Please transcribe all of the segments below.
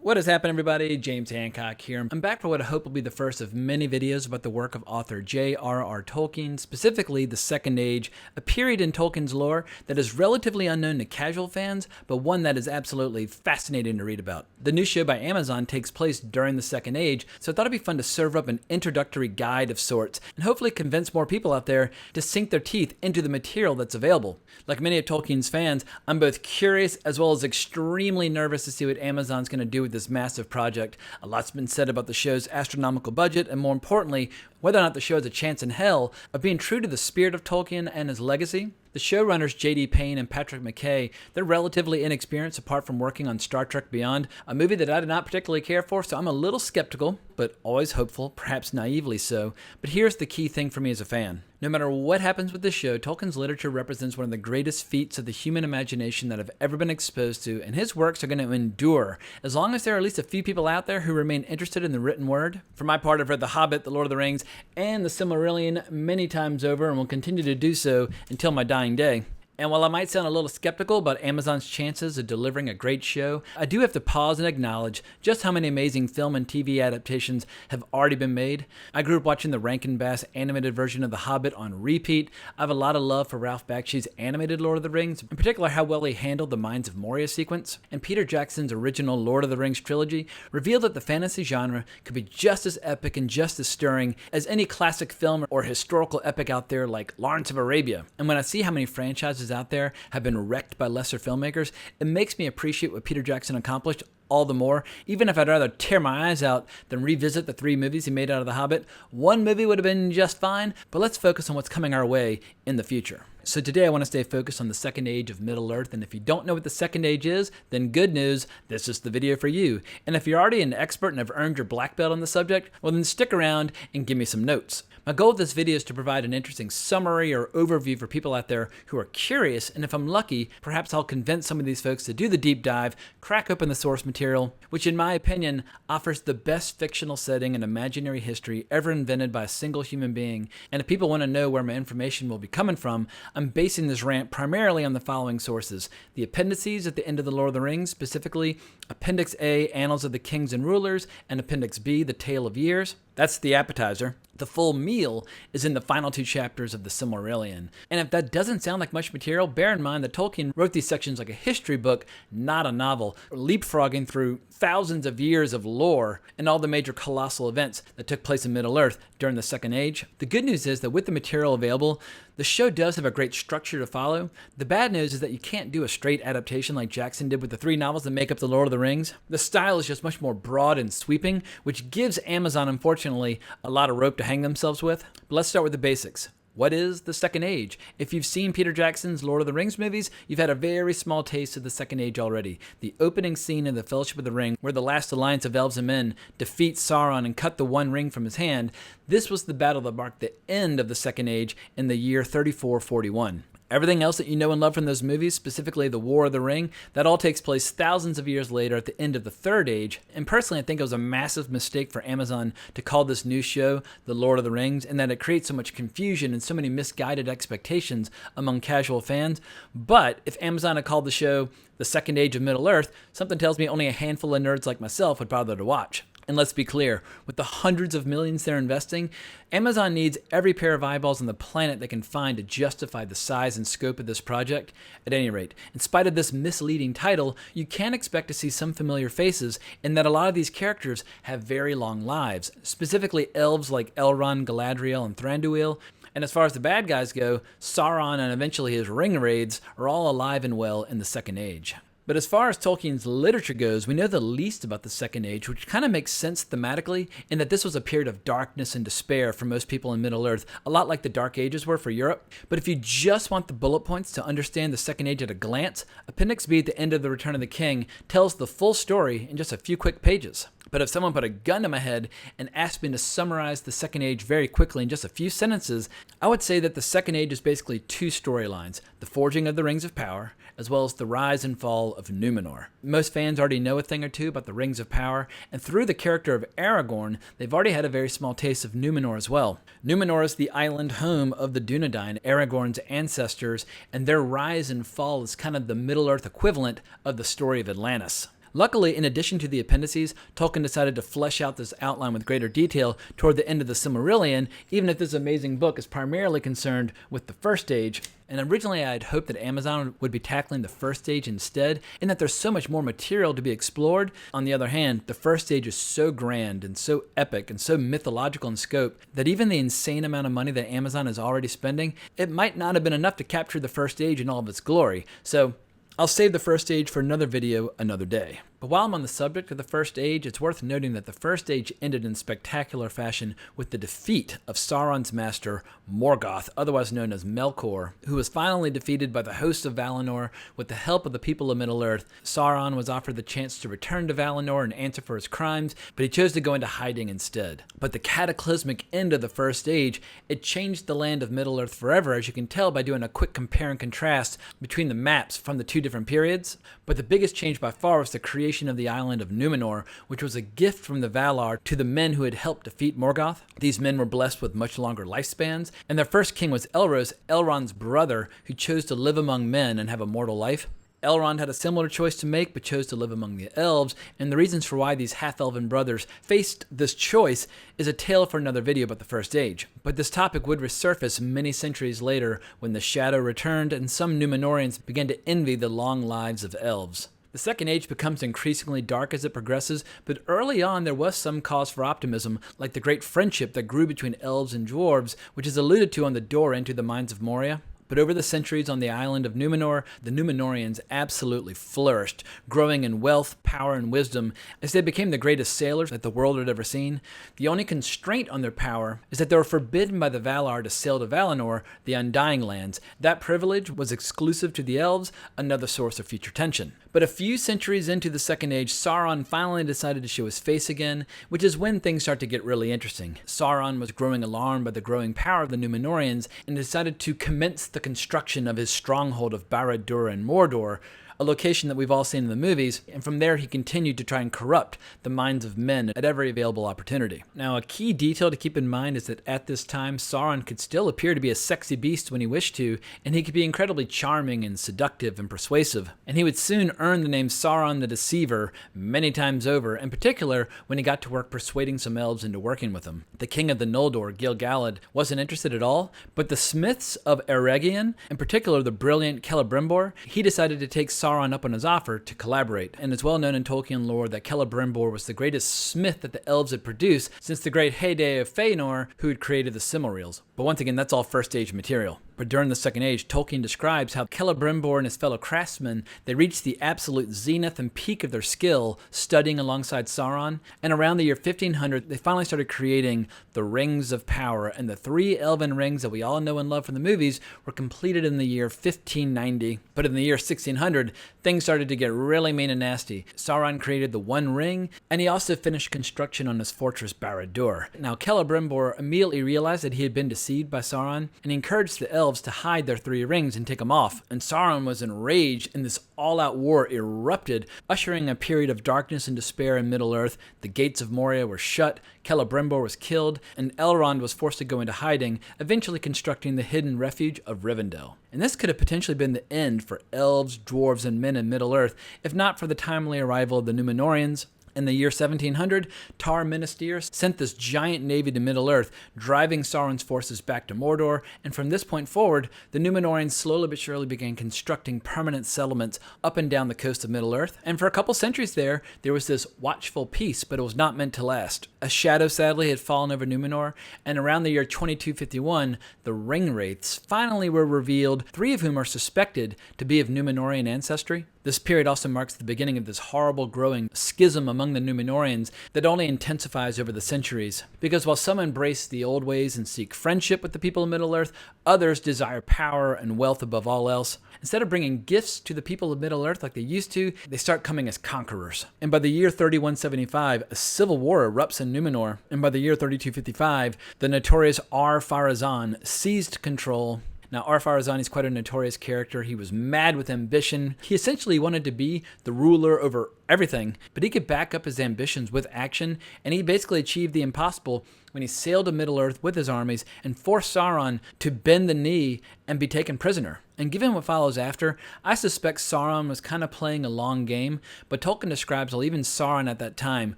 What is happening, everybody? James Hancock here. I'm back for what I hope will be the first of many videos about the work of author J.R.R. Tolkien, specifically the Second Age, a period in Tolkien's lore that is relatively unknown to casual fans, but one that is absolutely fascinating to read about. The new show by Amazon takes place during the Second Age, so I thought it'd be fun to serve up an introductory guide of sorts, and hopefully convince more people out there to sink their teeth into the material that's available. Like many of Tolkien's fans, I'm both curious as well as extremely nervous to see what Amazon's going to do with this massive project. A lot's been said about the show's astronomical budget, and more importantly, whether or not the show has a chance in hell of being true to the spirit of Tolkien and his legacy. The showrunners J.D. Payne and Patrick McKay, they're relatively inexperienced apart from working on Star Trek Beyond, a movie that I did not particularly care for, so I'm a little skeptical, but always hopeful, perhaps naively so. But here's the key thing for me as a fan. No matter what happens with this show, Tolkien's literature represents one of the greatest feats of the human imagination that I've ever been exposed to, and his works are going to endure as long as there are at least a few people out there who remain interested in the written word. For my part, I've read The Hobbit, The Lord of the Rings, and the Silmarillion many times over, and will continue to do so until my dying day. And while I might sound a little skeptical about Amazon's chances of delivering a great show, I do have to pause and acknowledge just how many amazing film and TV adaptations have already been made. I grew up watching the Rankin Bass animated version of The Hobbit on repeat. I have a lot of love for Ralph Bakshi's animated Lord of the Rings, in particular how well he handled the Mines of Moria sequence. And Peter Jackson's original Lord of the Rings trilogy revealed that the fantasy genre could be just as epic and just as stirring as any classic film or historical epic out there like Lawrence of Arabia. And when I see how many franchises out there have been wrecked by lesser filmmakers, it makes me appreciate what Peter Jackson accomplished all the more. Even if I'd rather tear my eyes out than revisit the 3 movies he made out of The Hobbit, 1 movie would have been just fine, but let's focus on what's coming our way in the future. So today I want to stay focused on the Second Age of Middle-earth, and if you don't know what the Second Age is, then good news, this is the video for you. And if you're already an expert and have earned your black belt on the subject, well then stick around and give me some notes. My goal of this video is to provide an interesting summary or overview for people out there who are curious, and if I'm lucky, perhaps I'll convince some of these folks to do the deep dive, crack open the source material, which in my opinion offers the best fictional setting in imaginary history ever invented by a single human being. And if people want to know where my information will be coming from, I'm basing this rant primarily on the following sources: the appendices at the end of The Lord of the Rings, specifically Appendix A, Annals of the Kings and Rulers, and Appendix B, The Tale of Years. That's the appetizer. The full meal is in the final 2 chapters of the Silmarillion. And if that doesn't sound like much material, bear in mind that Tolkien wrote these sections like a history book, not a novel, leapfrogging through thousands of years of lore and all the major colossal events that took place in Middle-earth during the Second Age. The good news is that with the material available, the show does have a great structure to follow. The bad news is that you can't do a straight adaptation like Jackson did with the 3 novels that make up The Lord of the Rings. The style is just much more broad and sweeping, which gives Amazon, unfortunately, a lot of rope to hang themselves with. But let's start with the basics. What is the Second Age? If you've seen Peter Jackson's Lord of the Rings movies, you've had a very small taste of the Second Age already. The opening scene in the Fellowship of the Ring, where the last alliance of elves and men defeat Sauron and cut the one ring from his hand, this was the battle that marked the end of the Second Age in the year 3441. Everything else that you know and love from those movies, specifically the War of the Ring, that all takes place thousands of years later at the end of the Third Age. And personally, I think it was a massive mistake for Amazon to call this new show The Lord of the Rings, and that it creates so much confusion and so many misguided expectations among casual fans. But if Amazon had called the show The Second Age of Middle-earth, something tells me only a handful of nerds like myself would bother to watch. And let's be clear, with the hundreds of millions they're investing, Amazon needs every pair of eyeballs on the planet they can find to justify the size and scope of this project. At any rate, in spite of this misleading title, you can expect to see some familiar faces in that a lot of these characters have very long lives, specifically elves like Elrond, Galadriel, and Thranduil. And as far as the bad guys go, Sauron and eventually his ring raids are all alive and well in the Second Age. But as far as Tolkien's literature goes, we know the least about the Second Age, which kind of makes sense thematically in that this was a period of darkness and despair for most people in Middle-earth, a lot like the Dark Ages were for Europe. But if you just want the bullet points to understand the Second Age at a glance, Appendix B at the end of The Return of the King tells the full story in just a few quick pages. But if someone put a gun to my head and asked me to summarize the Second Age very quickly in just a few sentences, I would say that the Second Age is basically 2 storylines: the forging of the Rings of Power, as well as the rise and fall of Numenor. Most fans already know a thing or two about the Rings of Power, and through the character of Aragorn, they've already had a very small taste of Numenor as well. Numenor is the island home of the Dunedain, Aragorn's ancestors, and their rise and fall is kind of the Middle-earth equivalent of the story of Atlantis. Luckily, in addition to the appendices, Tolkien decided to flesh out this outline with greater detail toward the end of the Silmarillion, even if this amazing book is primarily concerned with the first age. And originally I had hoped that Amazon would be tackling the first age instead, in that there's so much more material to be explored. On the other hand, the first age is so grand and so epic and so mythological in scope that even the insane amount of money that Amazon is already spending, it might not have been enough to capture the first age in all of its glory. So I'll save the first age for another video another day. But while I'm on the subject of the first age, it's worth noting that the first age ended in spectacular fashion with the defeat of Sauron's master, Morgoth, otherwise known as Melkor, who was finally defeated by the hosts of Valinor with the help of the people of Middle-earth. Sauron was offered the chance to return to Valinor and answer for his crimes, but he chose to go into hiding instead. But the cataclysmic end of the first age, it changed the land of Middle-earth forever, as you can tell by doing a quick compare and contrast between the maps from the two different periods. But the biggest change by far was the creation of the island of Numenor, which was a gift from the Valar to the men who had helped defeat Morgoth. These men were blessed with much longer lifespans, and their first king was Elros, Elrond's brother, who chose to live among men and have a mortal life. Elrond had a similar choice to make, but chose to live among the elves, and the reasons for why these half-elven brothers faced this choice is a tale for another video about the First Age. But this topic would resurface many centuries later when the shadow returned and some Numenorians began to envy the long lives of elves. The Second Age becomes increasingly dark as it progresses, but early on there was some cause for optimism, like the great friendship that grew between elves and dwarves, which is alluded to on the door into the Mines of Moria. But over the centuries on the island of Numenor, the Numenorians absolutely flourished, growing in wealth, power, and wisdom as they became the greatest sailors that the world had ever seen. The only constraint on their power is that they were forbidden by the Valar to sail to Valinor, the Undying Lands. That privilege was exclusive to the elves, another source of future tension. But a few centuries into the Second Age, Sauron finally decided to show his face again, which is when things start to get really interesting. Sauron was growing alarmed by the growing power of the Numenorians and decided to commence the construction of his stronghold of Barad-dûr in Mordor, a location that we've all seen in the movies, and from there he continued to try and corrupt the minds of men at every available opportunity. Now, a key detail to keep in mind is that at this time, Sauron could still appear to be a sexy beast when he wished to, and he could be incredibly charming and seductive and persuasive. And he would soon earn the name Sauron the Deceiver many times over, in particular when he got to work persuading some elves into working with him. The king of the Noldor, Gil-galad, wasn't interested at all, but the smiths of Eregion, in particular the brilliant Celebrimbor, he decided to take Sauron up on his offer to collaborate, and it's well known in Tolkien lore that Celebrimbor was the greatest smith that the elves had produced since the great heyday of Fëanor, who had created the Silmarils. But once again, that's all First Age material. But during the Second Age, Tolkien describes how Celebrimbor and his fellow craftsmen, they reached the absolute zenith and peak of their skill studying alongside Sauron, and around the year 1500, they finally started creating the Rings of Power, and the 3 elven rings that we all know and love from the movies were completed in the year 1590. But in the year 1600, things started to get really mean and nasty. Sauron created the One Ring, and he also finished construction on his fortress Barad-dûr. Now, Celebrimbor immediately realized that he had been deceived by Sauron, and he encouraged the elves to hide their 3 rings and take them off. And Sauron was enraged, and this all-out war erupted, ushering a period of darkness and despair in Middle-earth. The gates of Moria were shut, Celebrimbor was killed, and Elrond was forced to go into hiding, eventually constructing the hidden refuge of Rivendell. And this could have potentially been the end for elves, dwarves, and men in Middle-earth, if not for the timely arrival of the Numenorians. In the year 1700, Tar Minastir sent this giant navy to Middle-earth, driving Sauron's forces back to Mordor, and from this point forward, the Numenorians slowly but surely began constructing permanent settlements up and down the coast of Middle-earth. And for a couple centuries there was this watchful peace, but it was not meant to last. A shadow, sadly, had fallen over Numenor, and around the year 2251, the Ringwraiths finally were revealed, 3 of whom are suspected to be of Numenorian ancestry. This period also marks the beginning of this horrible growing schism among the Numenorians that only intensifies over the centuries. Because while some embrace the old ways and seek friendship with the people of Middle-earth, others desire power and wealth above all else. Instead of bringing gifts to the people of Middle-earth like they used to, they start coming as conquerors. And by the year 3175, a civil war erupts in Numenor. And by the year 3255, the notorious Ar-Pharazôn seized control. Now, Ar-Pharazôn is quite a notorious character. He was mad with ambition. He essentially wanted to be the ruler over everything, but he could back up his ambitions with action, and he basically achieved the impossible when he sailed to Middle-earth with his armies and forced Sauron to bend the knee and be taken prisoner. And given what follows after, I suspect Sauron was kind of playing a long game, but Tolkien describes how even Sauron at that time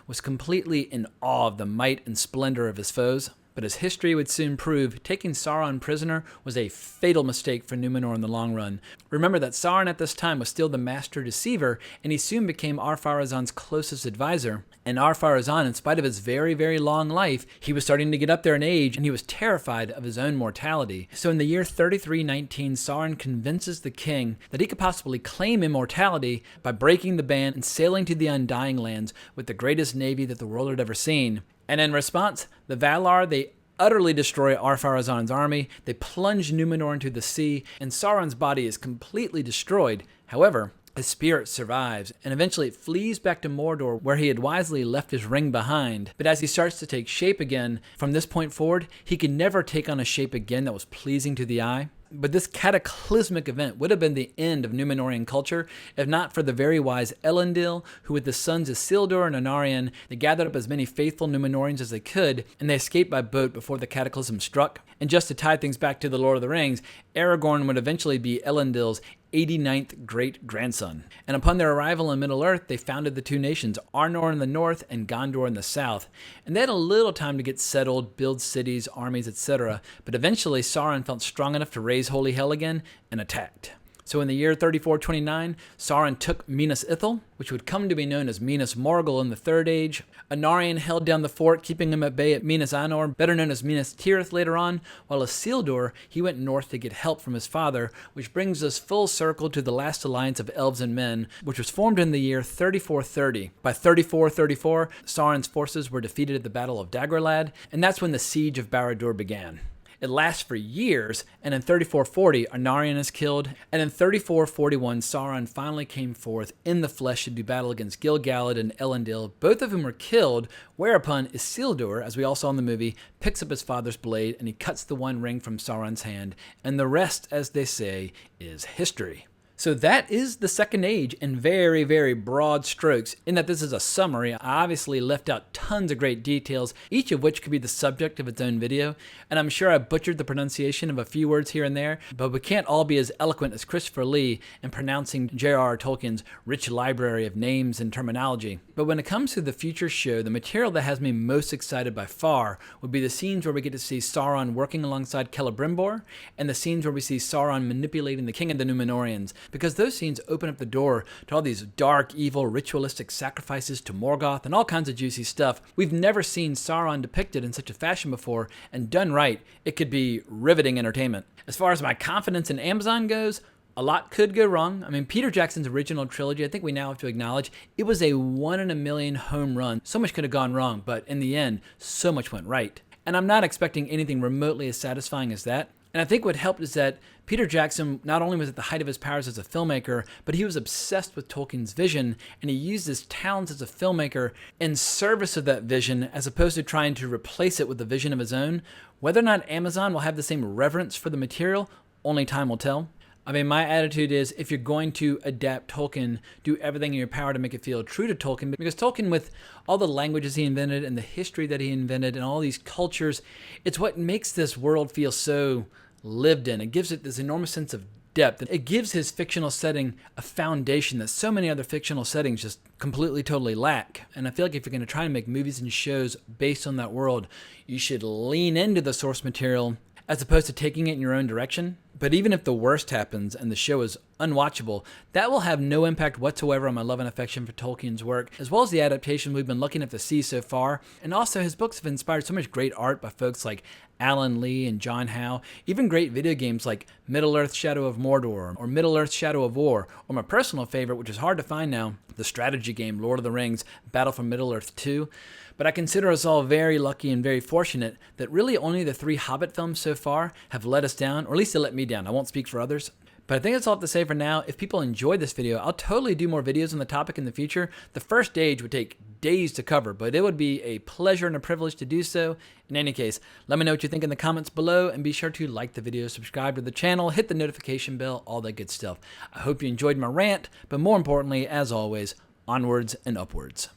was completely in awe of the might and splendor of his foes. But as history would soon prove, taking Sauron prisoner was a fatal mistake for Numenor in the long run. Remember that Sauron at this time was still the master deceiver, and he soon became Ar-Pharazôn's closest advisor. And Ar-Pharazôn, in spite of his very, very long life, he was starting to get up there in age, and he was terrified of his own mortality. So in the year 3319, Sauron convinces the king that he could possibly claim immortality by breaking the ban and sailing to the Undying Lands with the greatest navy that the world had ever seen. And in response, the Valar, they utterly destroy Ar-Pharazôn's army, they plunge Numenor into the sea, and Sauron's body is completely destroyed. However, his spirit survives, and eventually it flees back to Mordor, where he had wisely left his ring behind. But as he starts to take shape again, from this point forward, he can never take on a shape again that was pleasing to the eye. But this cataclysmic event would have been the end of Numenorean culture, if not for the very wise Elendil, who with the sons Isildur and Anarion, they gathered up as many faithful Numenorians as they could, and they escaped by boat before the cataclysm struck. And just to tie things back to the Lord of the Rings, Aragorn would eventually be Elendil's 89th great-grandson. And upon their arrival in Middle-earth, they founded the two nations, Arnor in the north and Gondor in the south. And they had a little time to get settled, build cities, armies, etc. But eventually, Sauron felt strong enough to raise Holy Hell again and attacked. So in the year 3429, Sauron took Minas Ithil, which would come to be known as Minas Morgul in the Third Age. Anarion held down the fort, keeping him at bay at Minas Anor, better known as Minas Tirith later on, while Isildur, he went north to get help from his father, which brings us full circle to the last alliance of elves and men, which was formed in the year 3430. By 3434, Sauron's forces were defeated at the Battle of Dagorlad, and that's when the Siege of Barad-dûr began. It lasts for years, and in 3440, Anarion is killed, and in 3441, Sauron finally came forth in the flesh to do battle against Gil-galad and Elendil, both of whom were killed, whereupon Isildur, as we all saw in the movie, picks up his father's blade, and he cuts the One Ring from Sauron's hand, and the rest, as they say, is history. So that is the Second Age in very, very broad strokes, in that this is a summary. I obviously left out tons of great details, each of which could be the subject of its own video, and I'm sure I butchered the pronunciation of a few words here and there, but we can't all be as eloquent as Christopher Lee in pronouncing J.R.R. Tolkien's rich library of names and terminology. But when it comes to the future show, the material that has me most excited by far would be the scenes where we get to see Sauron working alongside Celebrimbor, and the scenes where we see Sauron manipulating the king of the Numenorians, because those scenes open up the door to all these dark, evil, ritualistic sacrifices to Morgoth and all kinds of juicy stuff. We've never seen Sauron depicted in such a fashion before, and done right, it could be riveting entertainment. As far as my confidence in Amazon goes, a lot could go wrong. I mean, Peter Jackson's original trilogy, I think we now have to acknowledge, it was a 1 in a million home run. So much could have gone wrong, but in the end, so much went right. And I'm not expecting anything remotely as satisfying as that. And I think what helped is that Peter Jackson not only was at the height of his powers as a filmmaker, but he was obsessed with Tolkien's vision, and he used his talents as a filmmaker in service of that vision, as opposed to trying to replace it with a vision of his own. Whether or not Amazon will have the same reverence for the material, only time will tell. I mean, my attitude is, if you're going to adapt Tolkien, do everything in your power to make it feel true to Tolkien, because Tolkien, with all the languages he invented and the history that he invented and all these cultures, it's what makes this world feel so lived in. It gives it this enormous sense of depth. It gives his fictional setting a foundation that so many other fictional settings just completely, totally lack. And I feel like if you're going to try and make movies and shows based on that world, you should lean into the source material as opposed to taking it in your own direction. But even if the worst happens and the show is unwatchable, that will have no impact whatsoever on my love and affection for Tolkien's work, as well as the adaptation we've been lucky enough to see so far. And also, his books have inspired so much great art by folks like Alan Lee and John Howe, even great video games like Middle-earth Shadow of Mordor or Middle-earth Shadow of War, or my personal favorite, which is hard to find now, the strategy game Lord of the Rings Battle for Middle-earth 2. But I consider us all very lucky and very fortunate that really only the 3 Hobbit films so far have let us down, or at least they let me down. I won't speak for others. But I think that's all I have to say for now. If people enjoyed this video, I'll totally do more videos on the topic in the future. The First Age would take days to cover, but it would be a pleasure and a privilege to do so. In any case, let me know what you think in the comments below, and be sure to like the video, subscribe to the channel, hit the notification bell, all that good stuff. I hope you enjoyed my rant, but more importantly, as always, onwards and upwards.